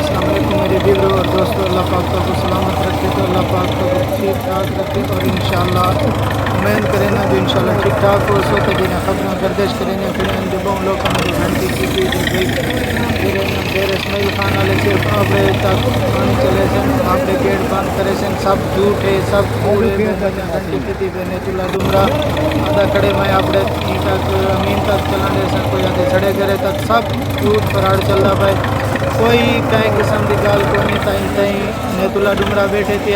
अस्सलाम वालेकुम मेरे व्यूअर और दोस्तों। अल्लाह पाक को सलामत रखे तो अल्लाह पाक को ठीक ठाक रखे और इंशाल्लाह उम्मीद करें जो इंशाल्लाह ठीक ठाक हो सो तो जिन्हें खबरें गर्दिश करें फिर जो लोग घंटी की फिर इसमाइल खान वाले सिर्फ आप तक पानी चले सन आप गेट बंद करे सन सब झूठ है सब कूड़े घंटी की नेतुल्ला डुमरा आधा खड़े मैं आपने तक अमीन तक चलाने सन कोई आधे छड़े करे तक सब झूठ फराड़ चल रहा भाई कोई कई किस्म की गाल को नहीं ताई ताई नेतुल्ला डुमरा बैठे थे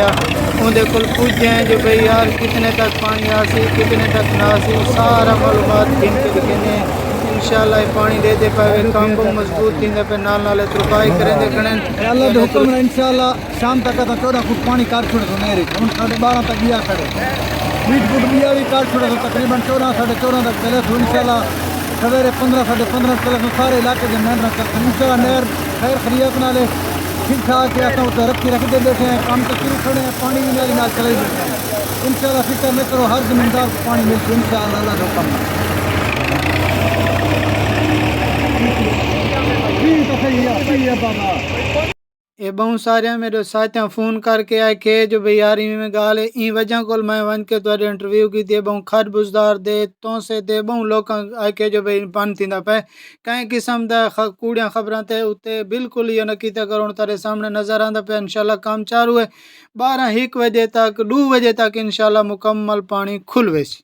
उनके कोल पूछे हैं जो भाई यार कितने तक पानी आ सी कितने तक ना सी सारा मालूमात गिन के लिखे इंशाल्लाह पानी दे दे पाए काम को मजबूत थी पे नाल नाले तुरपाई करें देखने अल्लाह दे हुक्म है इंशाल्लाह शाम तक तो 14 फुट पानी काट छोड़ दो मेरे हम 12:30 तक बिया खड़े 20 फुट बिया भी काट छोड़ा तो तकरीबन 14:30 तक चले तो इंशाल्लाह सवेरे 15:30 तक सारे इलाके के मेहनत करते इंशाल्लाह नहर खैर खरीत नाले ठीक ठाक है अपना उधर रख दे बैठे हैं काम तो शुरू खड़े हैं पानी भी नाली नाल चले इंशाल्लाह फिक्र न करो हर जमींदार को पानी मिलते इंशाल्लाह अल्लाह का हुक्म है ये बहुत सारे मेरे साथियों फोन करके आए के जो भाई यार में गाल ई वजह को मैं वन के तुहाडे इंटरव्यू की दे बहु खर बुजदार दे तो से दे बहु लोग आए के जो भाई बन थींदा पे कई किस्म दा कूड़ियां खबरां ते उत्ते बिल्कुल ये नकीता करो तारे सामने नजर आंदा पे इंशाल्लाह काम चालू है 12-1 बजे तक 2 बजे तक इंशाल्लाह मुकम्मल पानी खुल वेसी।